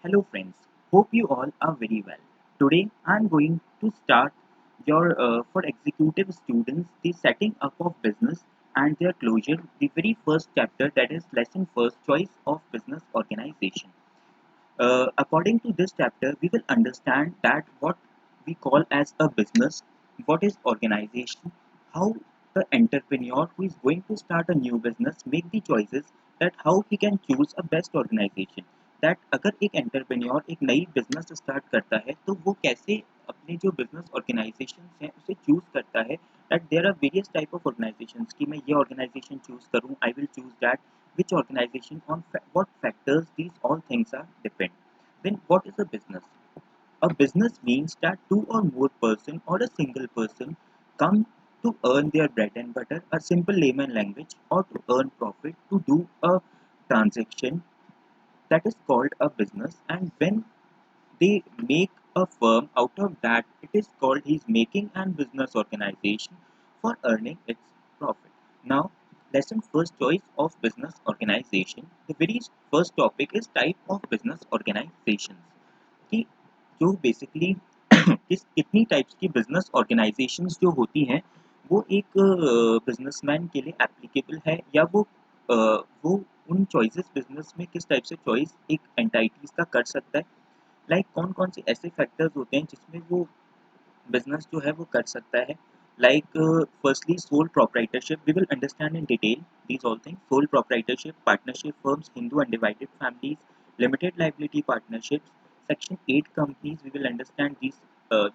Hello friends, hope you all are very well. Today I am going to start your for executive students the setting up of business and their closure, the very first chapter, that is lesson first, choice of business organization. According to this chapter, we will understand that what we call as a business, what is organization, how the entrepreneur who is going to start a new business make the choices, that how he can choose a best organization. that अगर एक entrepreneur एक नई business start करता है तो वो कैसे अपने जो बिजनेस ऑर्गेनाइजेशन हैं उसे चूज करता है. That there are various type of organisations कि मैं ये ऑर्गेनाइजेशन चूज करूं, I will choose that which organization on what factors these all things are depend. Then what is a business? A business means that two or more person or a single person come to earn their bread and butter, a simple layman language, or to earn profit, to do a transaction, that is called a business. And when they make a firm out of that, it is called he's making an business organization for earning its profit. Now, lesson first, choice of business organization. The very first topic is type of business organizations. कि जो basically किस कितनी types की business organisations जो होती हैं वो एक बिजनेसमैन के लिए एप्लीकेबल है, या वो उन चॉइसेस बिजनेस में किस टाइप से चॉइस एक एंटाइटीज का कर सकता है. कौन कौन से ऐसे फैक्टर्स होते हैं जिसमें वो बिजनेस जो है वो कर सकता है. Firstly sole proprietorship, we will understand in detail these all things. Sole proprietorship, partnership firms, Hindu undivided families, limited liability partnerships, section 8 companies, we will understand these.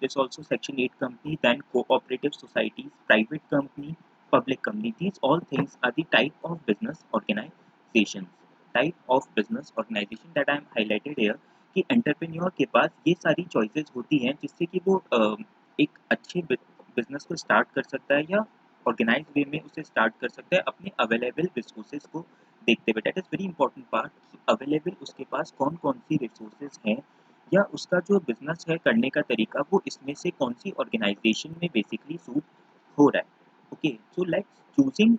This also section 8 company, then cooperative societies, private company, public company. These all things are the type of business organizations. Type of business organization that I am highlighted here, कि entrepreneur के पास ये सारी choices होती हैं जिससे कि वो एक अच्छे बिजनेस को स्टार्ट कर सकता है, या ऑर्गेनाइज वे में उसे स्टार्ट कर सकता है अपने अवेलेबल रिसोर्सेज को देखते हुए. That is very important part कि अवेलेबल उसके पास कौन कौन सी रिसोर्सेज हैं, या उसका जो बिजनेस है करने का तरीका वो इसमें से कौन सी ऑर्गेनाइजेशन में बेसिकली सूट हो रहा है. Okay, so let's choosing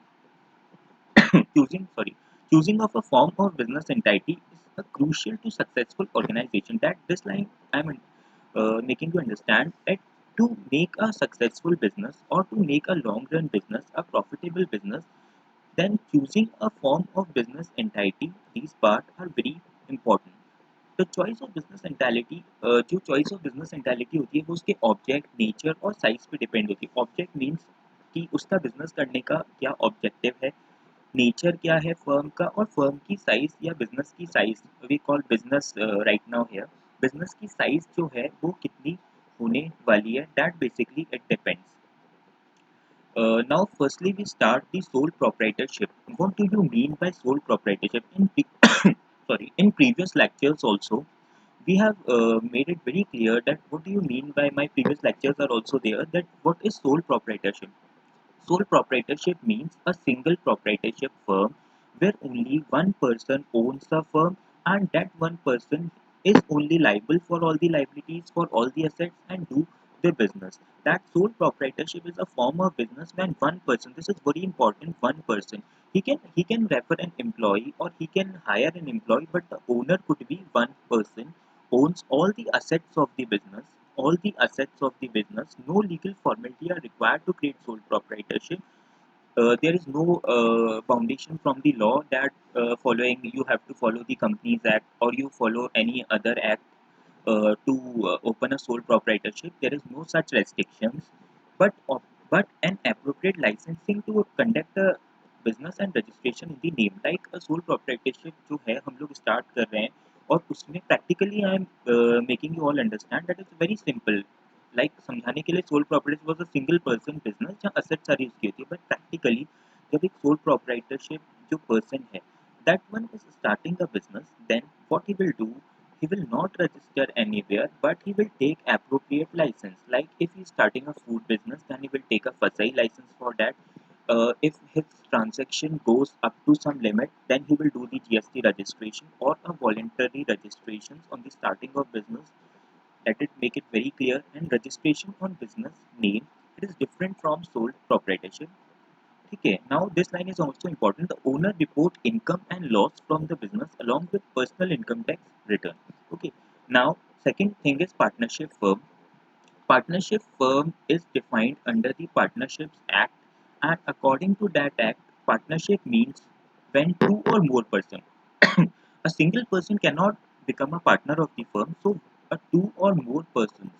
choosing of a form of business entity is a crucial to successful organization. That this line I'm making you understand that to make a successful business or to make a long run business, a profitable business, then choosing a form of business entity, these parts are very important. तो choice of business एंटालिटी, जो choice of business एंटालिटी होती है वो उसके object, nature और size पे depend होती है. ऑब्जेक्ट मीन्स कि उसका बिजनेस करने का क्या ऑब्जेक्टिव है, नेचर क्या है फर्म का, और फर्म की साइज या बिजनेस की size, we call business right now here, business की साइज जो है वो कितनी होने वाली है, that basically it depends. Now firstly we start the sole proprietorship. What do you mean by sole proprietorship? In previous lectures also we have made it very clear that what do you mean by, my previous lectures are also there, that what is sole proprietorship. Sole proprietorship means a single proprietorship firm where only one person owns the firm, and that one person is only liable for all the liabilities, for all the assets, and do the business. That sole proprietorship is a form of business when one person, this is very important, one person, he can refer an employee or he can hire an employee, but the owner could be one person, owns all the assets of the business, no legal formality are required to create sole proprietorship. There is no foundation from the law that following you have to follow the Companies Act or you follow any other act to open a sole proprietorship. There is no such restrictions, but but an appropriate licensing to conduct a business and registration in the name. Like a sole proprietorship जो है हम लोग start कर रहे हैं, और उसमें practically I am making you all understand that it's very simple. समझाने के लिए sole property was a single person business जहाँ असेट सारी उसकी होती है, बट प्रैक्टिकली जब एक सोल प्रॉपराइटरशिप जो पर्सन है, that one is starting a business, then what he will do, he will not register anywhere, but he will take appropriate license. Like if he is starting a food business, then he will take a FSI license for that. If his transaction goes up to some limit, then he will do the GST registration or a voluntary registration on the starting of business. Let it make it very clear. And registration on business name, it is different from sole proprietorship. Okay, now this line is also important. The owner report income and loss from the business along with personal income tax return. Okay, second thing is partnership firm. Partnership firm is defined under the Partnerships Act, and according to that act, partnership means when two or more persons. A single person cannot become a partner of the firm, so a two or more persons,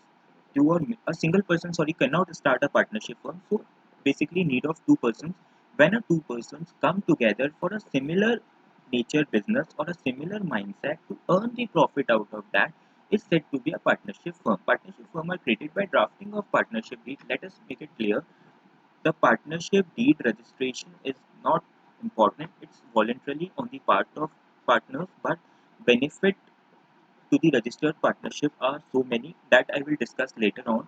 a single person, sorry, cannot start a partnership firm. So basically, need of two persons. When a two persons come together for a similar nature business or a similar mindset to earn the profit out of that is said to be a partnership firm. Partnership firm are created by drafting of partnership deed. Let us make it clear. The partnership deed registration is not important. It's voluntarily on the part of partners, but benefit to the registered partnership are so many that I will discuss later on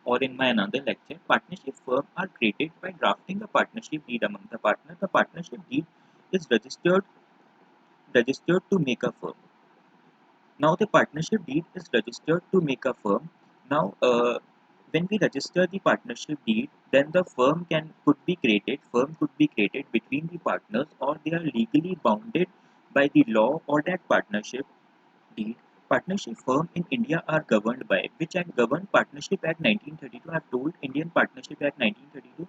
or in my another lecture. Partnership firm are created by drafting a partnership deed among the partners. The partnership deed is registered to make a firm. Now the partnership deed is registered to make a firm. Now when we register the partnership deed, then the firm can could be created. Firm could be created between the partners, or they are legally bounded by the law or that partnership deed. Partnership firm in India are governed by which act governed Partnership Act 1932. I have told Indian Partnership Act 1932.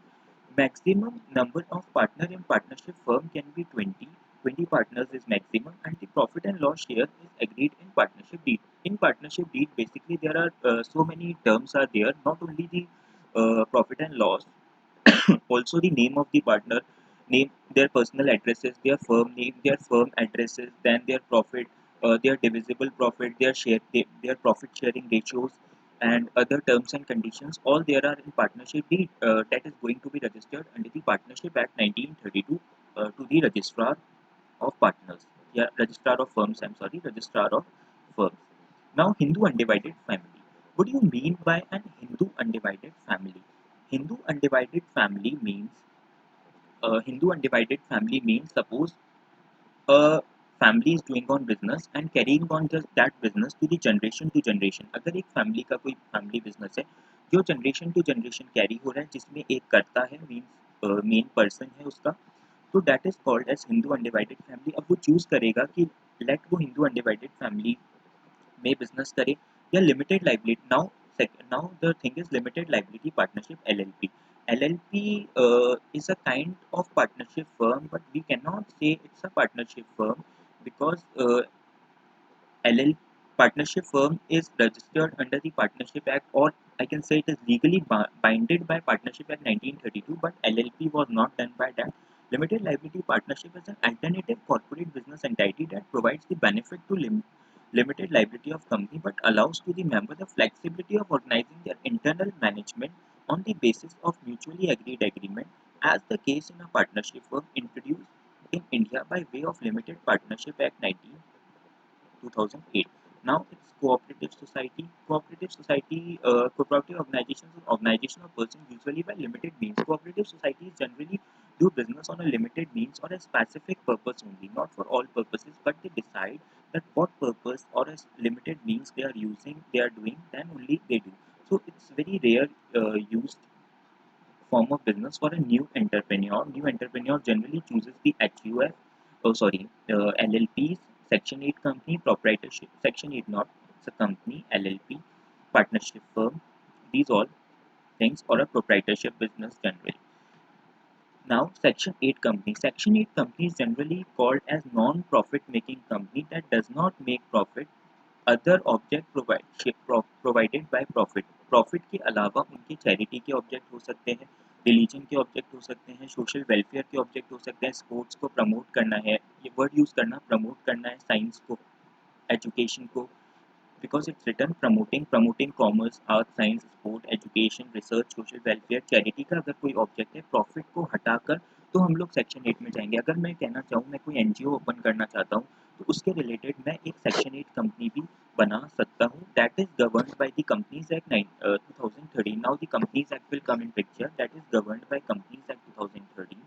Maximum number of partner in partnership firm can be 20. 20 partners is maximum, and the profit and loss share is agreed in partnership deed. In partnership deed, basically there are so many terms are there. Not only the profit and loss, also the name of the partner, name, their personal addresses, their firm name, their firm addresses, then their profit, their divisible profit, their share, their profit sharing ratios, and other terms and conditions. All there are in partnership deed that is going to be registered under the Partnership Act 1932 to the registrar of partners. Yeah, registrar of firms. I'm sorry, registrar of firms. Now, Hindu undivided family. What do you mean by an Hindu undivided family? Hindu undivided family means suppose a family is doing on business and carrying on just that business to the generation to generation. अगर एक family का कोई family business है जो generation to generation carry हो रहा है जिसमें एक करता है means main person है उसका, तो that is called as Hindu undivided family. अब वो choose करेगा कि let वो Hindu undivided family में business करे या limited liability. Now the thing is limited liability partnership LLP. LLP is a kind of partnership firm, but we cannot say it's a partnership firm because LL partnership firm is registered under the Partnership Act, or I can say it is legally binded by Partnership Act 1932, but LLP was not done by that. Limited liability partnership is an alternative corporate business entity that provides the benefit to limited liability of company, but allows to the member the flexibility of organizing their internal management on the basis of mutually agreed agreement, as the case in a partnership firm introduced in India by way of Limited Partnership Act 2008. Now it's cooperative society. Cooperative organizations or organization of persons usually by limited means. Cooperative societies generally do business on a limited means or a specific purpose only, not for all purposes, but they decide that what purpose or a limited means they are doing, then only they do. So it's very rare used form of business for a new entrepreneur. New entrepreneur generally chooses the HUF, LLPs, Section 8 company, proprietorship, Section 8 not, it's a company, LLP, partnership firm, these all things, or a proprietorship business generally. Now, Section 8 company. Section 8 company is generally called as non-profit making company that does not make profit. Other object provided by profit. Profit के अलावा उनके charity के object हो सकते हैं, religion के object हो सकते हैं, सोशल वेलफेयर के ऑब्जेक्ट हो सकते हैं, स्पोर्ट्स को प्रमोट करना है, ये वर्ड यूज़ करना, प्रमोट करना है साइंस को, एजुकेशन को, because it's written promoting commerce, art, science, sport, education, research, social welfare, charity का अगर कोई ऑब्जेक्ट है, प्रॉफिट को हटाकर तो हम लोग सेक्शन 8 में जाएंगे. अगर मैं कहना चाहूँ मैं कोई एनजीओ ओपन करना चाहता हूँ तो उसके रिलेटेड मैं एक सेक्शन 8 कंपनी भी बना सकता हूँ. That is governed by the companies act 2013. Now the companies act will come in picture. That is governed by companies act 2013.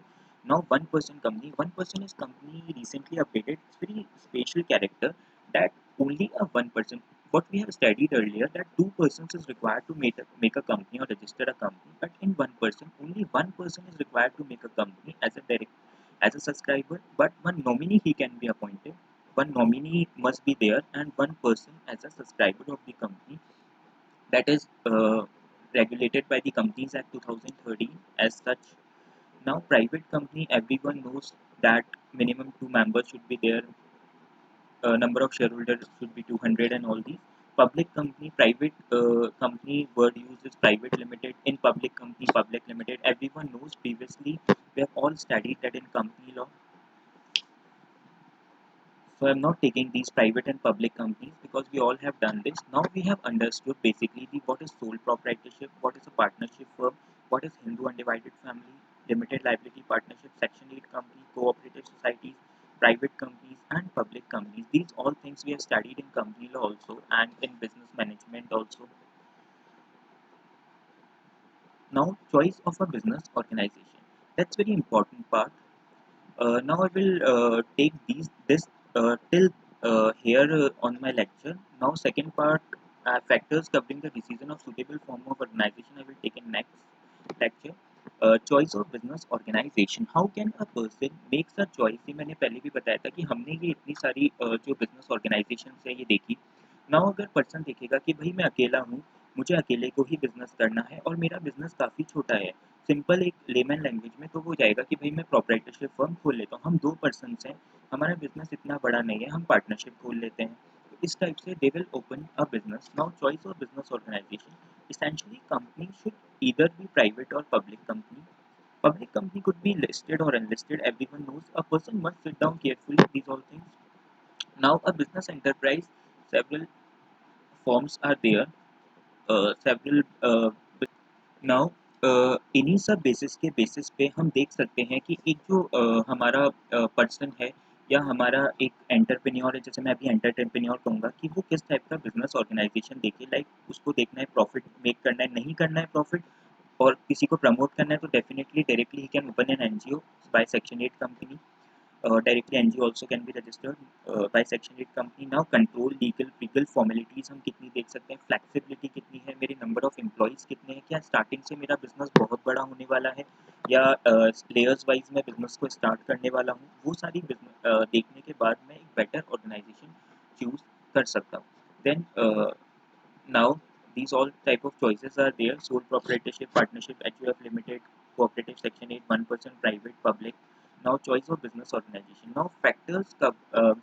Now one person company. One person is company recently updated. It's very special character that only a one person. What we have studied earlier that two persons is required to make a company or register a company, but in one person only one person is required to make a company as a direct as a subscriber, but one nominee he can be appointed. one nominee must be there and one person as a subscriber of the company. That is regulated by the Companies Act 2013 as such. Now, private company, everyone knows that minimum two members should be there, number of shareholders should be 200 and all these. Public company, private company, word used is private limited. In public company, public limited. Everyone knows previously, we have all studied that in company law. So I'm not taking these private and public companies because we all have done this. Now we have understood basically what is sole proprietorship, what is a partnership firm, what is Hindu undivided family, limited liability partnership, Section 8 company, cooperative societies, private companies and public companies. These all things we have studied in company law also and in business management also. Now choice of a business organization. That's very important part. Now I will take this till here on my lecture. Now second part, factors covering the decision of suitable form of organization, I will take in next lecture. Choice of business organization. How can a person makes a choice? ये मैंने पहले भी बताया था कि हमने ये इतनी सारी जो बिजनेस ऑर्गेनाइजेशन है ये देखी. नाउ अगर पर्सन देखेगा कि भाई मैं अकेला हूँ, मुझे अकेले को ही बिजनेस करना है और मेरा बिजनेस काफ़ी छोटा है, सिंपल एक लेमन लैंग्वेज में तो वो जाएगा कि भाई मैं प्रोप्राइटरशिप फर्म खोल लेता हूँ. हम दो पर्सन हैं, हमारा बिजनेस इतना बड़ा नहीं है, हम पार्टनरशिप खोल लेते हैं. तो इस टाइप से they will open a business. Now choice of business organisation. Essentially, company should either be private or public company. Public company could be listed or unlisted. Everyone knows. A person must sit down carefully. These all things. Now, a business enterprise. Several forms are there. Several now इन्हीं सब basis पे हम देख सकते हैं कि एक जो हमारा पर्सन है या हमारा एक एंटरप्रेन्योर है, जैसे मैं अभी एंटरप्रेन्योर कहूँगा कि वो किस टाइप का बिजनेस ऑर्गेनाइजेशन देखे. लाइक उसको देखना है प्रॉफिट मेक करना है, नहीं करना है प्रॉफिट और किसी को प्रमोट करना है तो definitely directly he can open an NGO by section 8 company. Directly NGO also can be registered by Section 8 company. Now control legal formalities हम कितनी देख सकते हैं, फ्लेक्सिबिलिटी कितनी है, मेरे नंबर ऑफ एम्प्लॉइज कितने हैं, क्या स्टार्टिंग से मेरा बिजनेस बहुत बड़ा होने वाला है या लेयर्स वाइज मैं बिजनेस को स्टार्ट करने वाला हूँ. वो सारी देखने के बाद मैं एक बेटर ऑर्गेनाइजेशन चूज कर सकता हूँ. Then now, these all type of choices are there: sole proprietorship, partnership, HUF limited, cooperative, section 8, 1% private, public. Now, choice of business organization. Now, factors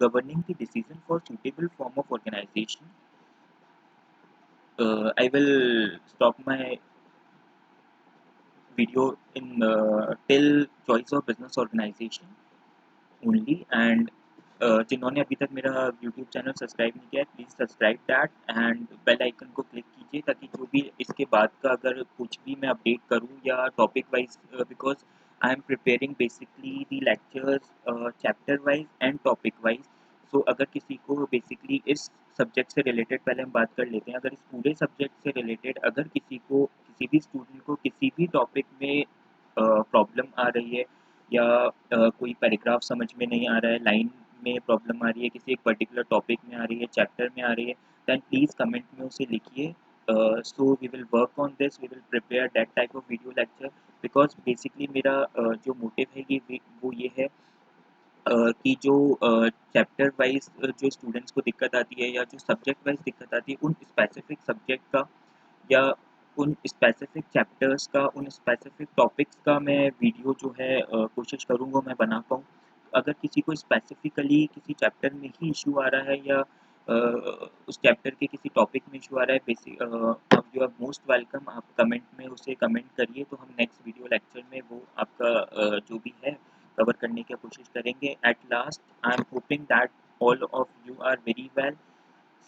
governing the decision for suitable form of organization. I will stop my video in till choice of business organization only. And जिन्होंने अभी तक मेरा YouTube channel subscribe नहीं किया है, please subscribe that and bell icon को click कीजिए ताकि जो भी इसके बाद का अगर कुछ भी मैं अपडेट करूँ या topic wise, because I am preparing basically the lectures chapter wise and topic wise. So अगर किसी को बेसिकली इस सब्जेक्ट से रिलेटेड पहले हम बात कर लेते हैं. अगर इस पूरे सब्जेक्ट से रिलेटेड अगर किसी को किसी भी स्टूडेंट को किसी भी टॉपिक में प्रॉब्लम आ रही है या कोई पैराग्राफ समझ में नहीं आ रहा है, लाइन में प्रॉब्लम आ रही है, किसी एक पर्टिकुलर टॉपिक में आ रही है, चैप्टर में आ रही है, देन प्लीज़ कमेंट में उसे लिखिए. So we will work on this, we will prepare that type of video lecture. Because basically मेरा जो मोटिव है वो ये है कि जो चैप्टर वाइज जो स्टूडेंट्स को दिक्कत आती है या जो सब्जेक्ट वाइज दिक्कत आती है उन स्पेसिफिक सब्जेक्ट का या उन स्पेसिफिक चैप्टर्स का, उन स्पेसिफिक टॉपिक्स का मैं वीडियो जो है कोशिश करूँगा मैं बना पाऊँ. अगर किसी को स्पेसिफिकली किसी चैप्टर में ही इशू आ रहा है या उस चैप्टर के किसी टॉपिक में इशू आ रहा है, बेसिक आप यू आर मोस्ट वेलकम. आप कमेंट में उसे कमेंट करिए तो हम नेक्स्ट वीडियो लेक्चर में वो आपका जो भी है कवर करने की कोशिश करेंगे. At last I am hoping that all of you are very well.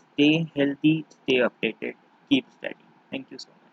Stay healthy, stay updated, keep studying. Thank you so much.